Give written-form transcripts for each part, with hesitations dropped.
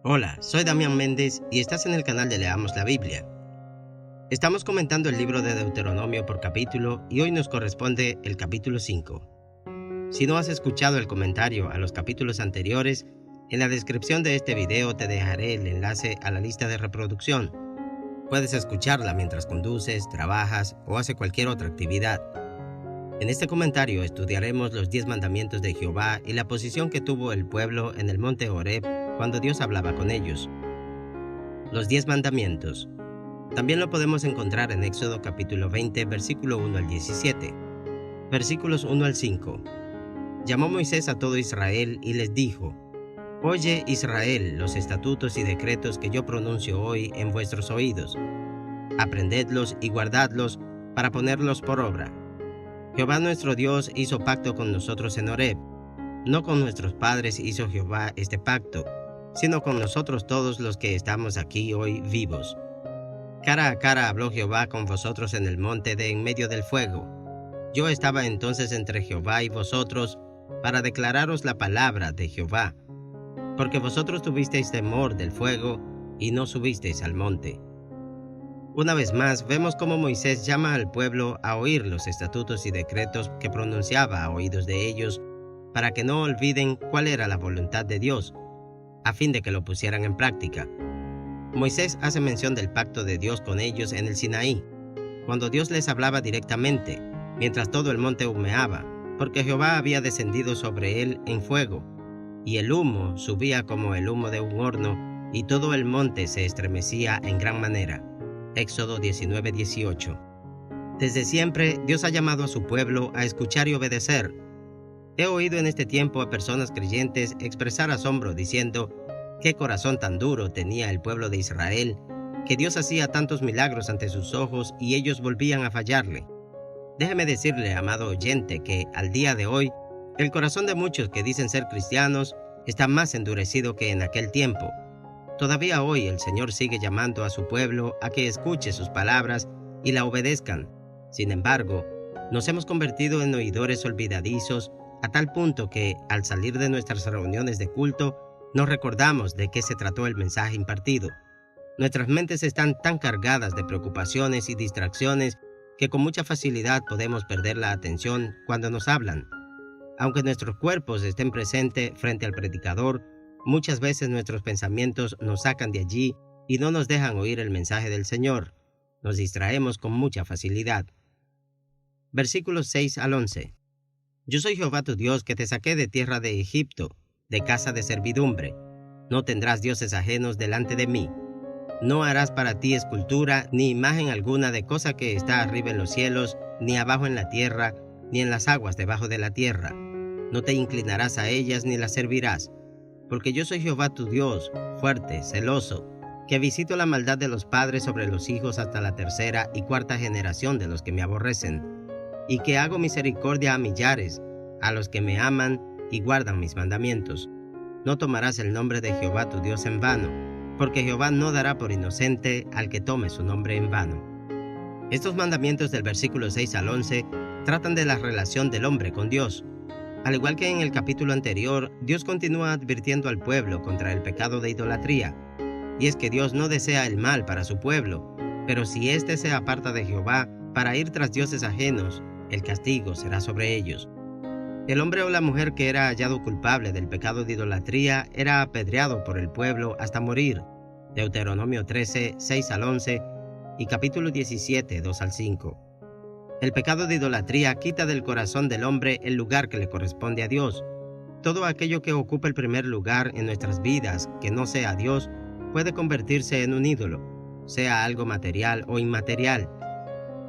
Hola, soy Damián Méndez y estás en el canal de Leamos la Biblia. Estamos comentando el libro de Deuteronomio por capítulo y hoy nos corresponde el capítulo 5. Si no has escuchado el comentario a los capítulos anteriores, en la descripción de este video te dejaré el enlace a la lista de reproducción. Puedes escucharla mientras conduces, trabajas o haces cualquier otra actividad. En este comentario estudiaremos los 10 mandamientos de Jehová y la posición que tuvo el pueblo en el monte Horeb cuando Dios hablaba con ellos. Los 10 mandamientos. También lo podemos encontrar en Éxodo capítulo 20, versículo 1 al 17. Versículos 1 al 5. Llamó Moisés a todo Israel y les dijo: Oye, Israel, los estatutos y decretos que yo pronuncio hoy en vuestros oídos. Aprendedlos y guardadlos para ponerlos por obra. Jehová nuestro Dios hizo pacto con nosotros en Horeb. No con nuestros padres hizo Jehová este pacto, sino con nosotros todos los que estamos aquí hoy vivos. Cara a cara habló Jehová con vosotros en el monte de en medio del fuego. Yo estaba entonces entre Jehová y vosotros para declararos la palabra de Jehová, porque vosotros tuvisteis temor del fuego y no subisteis al monte. Una vez más, vemos cómo Moisés llama al pueblo a oír los estatutos y decretos que pronunciaba a oídos de ellos, para que no olviden cuál era la voluntad de Dios, a fin de que lo pusieran en práctica. Moisés hace mención del pacto de Dios con ellos en el Sinaí, cuando Dios les hablaba directamente, mientras todo el monte humeaba, porque Jehová había descendido sobre él en fuego, y el humo subía como el humo de un horno, y todo el monte se estremecía en gran manera. Éxodo 19:18. Desde siempre, Dios ha llamado a su pueblo a escuchar y obedecer. He oído en este tiempo a personas creyentes expresar asombro diciendo: ¿qué corazón tan duro tenía el pueblo de Israel, que Dios hacía tantos milagros ante sus ojos y ellos volvían a fallarle? Déjeme decirle, amado oyente, que al día de hoy, el corazón de muchos que dicen ser cristianos está más endurecido que en aquel tiempo. Todavía hoy el Señor sigue llamando a su pueblo a que escuche sus palabras y la obedezcan. Sin embargo, nos hemos convertido en oidores olvidadizos a tal punto que, al salir de nuestras reuniones de culto, no recordamos de qué se trató el mensaje impartido. Nuestras mentes están tan cargadas de preocupaciones y distracciones que con mucha facilidad podemos perder la atención cuando nos hablan. Aunque nuestros cuerpos estén presentes frente al predicador, muchas veces nuestros pensamientos nos sacan de allí y no nos dejan oír el mensaje del Señor. Nos distraemos con mucha facilidad. Versículos 6 al 11. Yo soy Jehová tu Dios, que te saqué de tierra de Egipto, de casa de servidumbre. No tendrás dioses ajenos delante de mí. No harás para ti escultura ni imagen alguna de cosa que está arriba en los cielos, ni abajo en la tierra, ni en las aguas debajo de la tierra. No te inclinarás a ellas ni las servirás. Porque yo soy Jehová tu Dios, fuerte, celoso, que visito la maldad de los padres sobre los hijos hasta la tercera y cuarta generación de los que me aborrecen, y que hago misericordia a millares, a los que me aman y guardan mis mandamientos. No tomarás el nombre de Jehová tu Dios en vano, porque Jehová no dará por inocente al que tome su nombre en vano. Estos mandamientos del versículo 6 al 11 tratan de la relación del hombre con Dios. Al igual que en el capítulo anterior, Dios continúa advirtiendo al pueblo contra el pecado de idolatría. Y es que Dios no desea el mal para su pueblo, pero si éste se aparta de Jehová para ir tras dioses ajenos, el castigo será sobre ellos. El hombre o la mujer que era hallado culpable del pecado de idolatría era apedreado por el pueblo hasta morir. Deuteronomio 13, 6 al 11 y capítulo 17, 2 al 5. El pecado de idolatría quita del corazón del hombre el lugar que le corresponde a Dios. Todo aquello que ocupa el primer lugar en nuestras vidas, que no sea Dios, puede convertirse en un ídolo, sea algo material o inmaterial.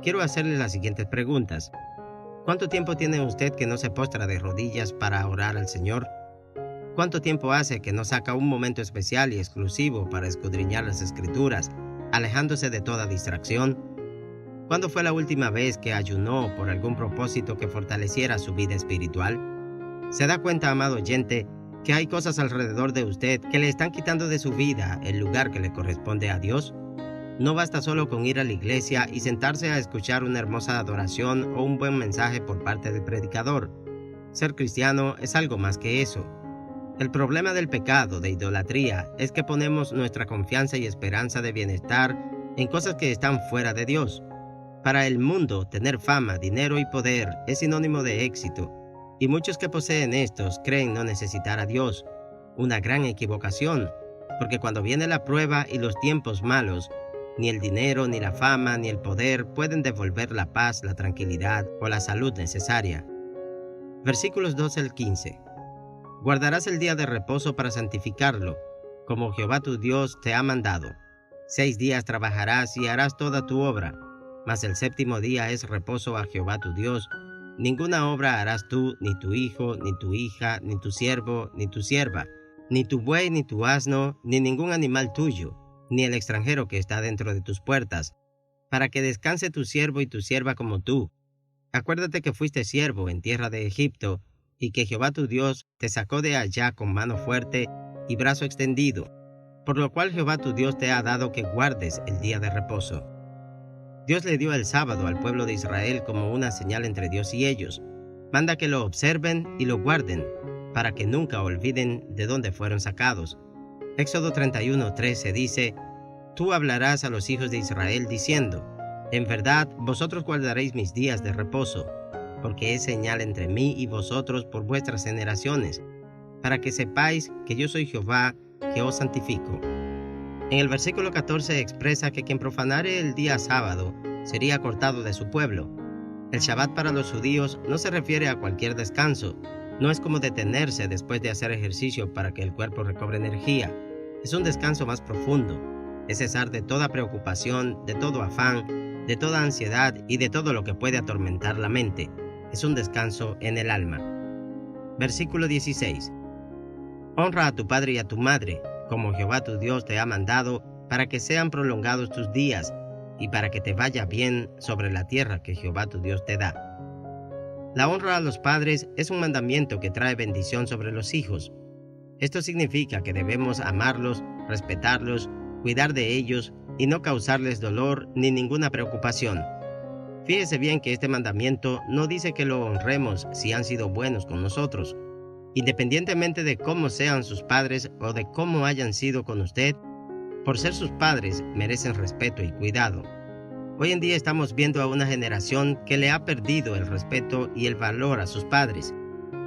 Quiero hacerle las siguientes preguntas. ¿Cuánto tiempo tiene usted que no se postra de rodillas para orar al Señor? ¿Cuánto tiempo hace que no saca un momento especial y exclusivo para escudriñar las Escrituras, alejándose de toda distracción? ¿Cuándo fue la última vez que ayunó por algún propósito que fortaleciera su vida espiritual? ¿Se da cuenta, amado oyente, que hay cosas alrededor de usted que le están quitando de su vida el lugar que le corresponde a Dios? No basta solo con ir a la iglesia y sentarse a escuchar una hermosa adoración o un buen mensaje por parte del predicador. Ser cristiano es algo más que eso. El problema del pecado, de idolatría, es que ponemos nuestra confianza y esperanza de bienestar en cosas que están fuera de Dios. Para el mundo, tener fama, dinero y poder es sinónimo de éxito, y muchos que poseen estos creen no necesitar a Dios. Una gran equivocación, porque cuando viene la prueba y los tiempos malos, ni el dinero, ni la fama, ni el poder pueden devolver la paz, la tranquilidad o la salud necesaria. Versículos 12 al 15. Guardarás el día de reposo para santificarlo, como Jehová tu Dios te ha mandado. 6 días trabajarás y harás toda tu obra, mas el séptimo día es reposo a Jehová tu Dios. Ninguna obra harás tú, ni tu hijo, ni tu hija, ni tu siervo, ni tu sierva, ni tu buey, ni tu asno, ni ningún animal tuyo, ni el extranjero que está dentro de tus puertas, para que descanse tu siervo y tu sierva como tú. Acuérdate que fuiste siervo en tierra de Egipto, y que Jehová tu Dios te sacó de allá con mano fuerte y brazo extendido, por lo cual Jehová tu Dios te ha dado que guardes el día de reposo. Dios le dio el sábado al pueblo de Israel como una señal entre Dios y ellos. Manda que lo observen y lo guarden, para que nunca olviden de dónde fueron sacados. Éxodo 31:13 dice: Tú hablarás a los hijos de Israel diciendo: En verdad vosotros guardaréis mis días de reposo, porque es señal entre mí y vosotros por vuestras generaciones, para que sepáis que yo soy Jehová, que os santifico. En el versículo 14 expresa que quien profanare el día sábado sería cortado de su pueblo. El Shabbat para los judíos no se refiere a cualquier descanso, no es como detenerse después de hacer ejercicio para que el cuerpo recobre energía. Es un descanso más profundo, es cesar de toda preocupación, de todo afán, de toda ansiedad y de todo lo que puede atormentar la mente. Es un descanso en el alma. Versículo 16. Honra a tu padre y a tu madre, como Jehová tu Dios te ha mandado, para que sean prolongados tus días, y para que te vaya bien sobre la tierra que Jehová tu Dios te da. La honra a los padres es un mandamiento que trae bendición sobre los hijos. Esto significa que debemos amarlos, respetarlos, cuidar de ellos y no causarles dolor ni ninguna preocupación. Fíjese bien que este mandamiento no dice que lo honremos si han sido buenos con nosotros. Independientemente de cómo sean sus padres o de cómo hayan sido con usted, por ser sus padres merecen respeto y cuidado. Hoy en día estamos viendo a una generación que le ha perdido el respeto y el valor a sus padres.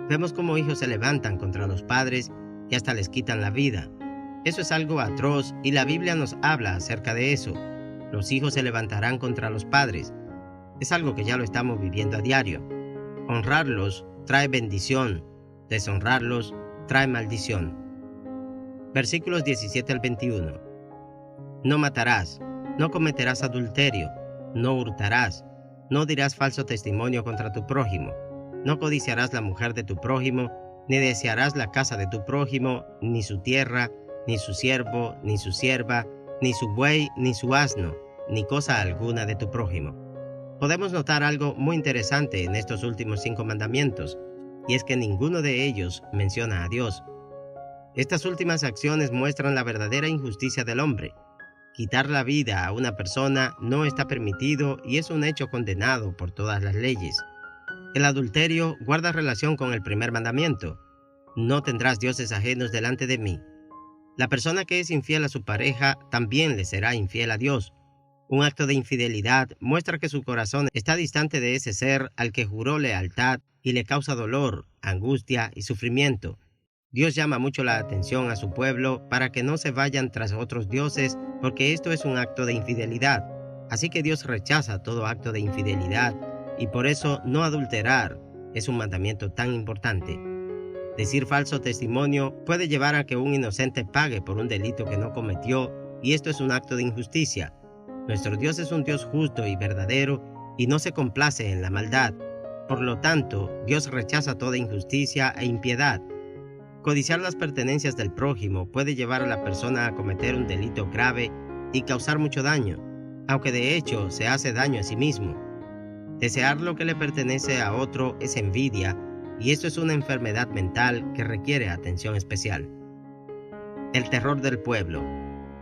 Vemos cómo hijos se levantan contra los padres y hasta les quitan la vida. Eso es algo atroz y la Biblia nos habla acerca de eso. Los hijos se levantarán contra los padres. Es algo que ya lo estamos viviendo a diario. Honrarlos trae bendición, deshonrarlos trae maldición. Versículos 17 al 21. No matarás, no cometerás adulterio, no hurtarás, no dirás falso testimonio contra tu prójimo, no codiciarás la mujer de tu prójimo, ni desearás la casa de tu prójimo, ni su tierra, ni su siervo, ni su sierva, ni su buey, ni su asno, ni cosa alguna de tu prójimo. Podemos notar algo muy interesante en estos últimos 5 mandamientos, y es que ninguno de ellos menciona a Dios. Estas últimas acciones muestran la verdadera injusticia del hombre. Quitar la vida a una persona no está permitido y es un hecho condenado por todas las leyes. El adulterio guarda relación con el primer mandamiento: no tendrás dioses ajenos delante de mí. La persona que es infiel a su pareja también le será infiel a Dios. Un acto de infidelidad muestra que su corazón está distante de ese ser al que juró lealtad y le causa dolor, angustia y sufrimiento. Dios llama mucho la atención a su pueblo para que no se vayan tras otros dioses, porque esto es un acto de infidelidad. Así que Dios rechaza todo acto de infidelidad, y por eso no adulterar es un mandamiento tan importante. Decir falso testimonio puede llevar a que un inocente pague por un delito que no cometió, y esto es un acto de injusticia. Nuestro Dios es un Dios justo y verdadero, y no se complace en la maldad. Por lo tanto, Dios rechaza toda injusticia e impiedad. Codiciar las pertenencias del prójimo puede llevar a la persona a cometer un delito grave y causar mucho daño, aunque de hecho se hace daño a sí mismo. Desear lo que le pertenece a otro es envidia, y esto es una enfermedad mental que requiere atención especial. El terror del pueblo.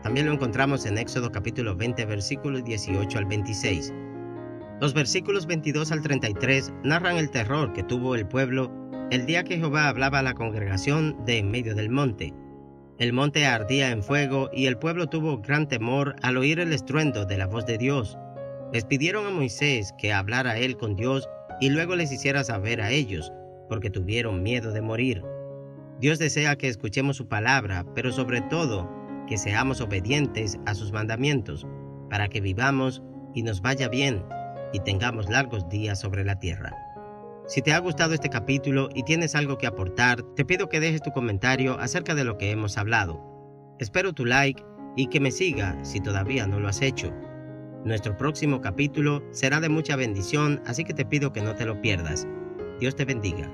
También lo encontramos en Éxodo capítulo 20, versículos 18 al 26. Los versículos 22 al 33 narran el terror que tuvo el pueblo el día que Jehová hablaba a la congregación de en medio del monte. El monte ardía en fuego y el pueblo tuvo gran temor al oír el estruendo de la voz de Dios. Les pidieron a Moisés que hablara él con Dios y luego les hiciera saber a ellos, porque tuvieron miedo de morir. Dios desea que escuchemos su palabra, pero sobre todo que seamos obedientes a sus mandamientos, para que vivamos y nos vaya bien y tengamos largos días sobre la tierra. Si te ha gustado este capítulo y tienes algo que aportar, te pido que dejes tu comentario acerca de lo que hemos hablado. Espero tu like y que me siga si todavía no lo has hecho. Nuestro próximo capítulo será de mucha bendición, así que te pido que no te lo pierdas. Dios te bendiga.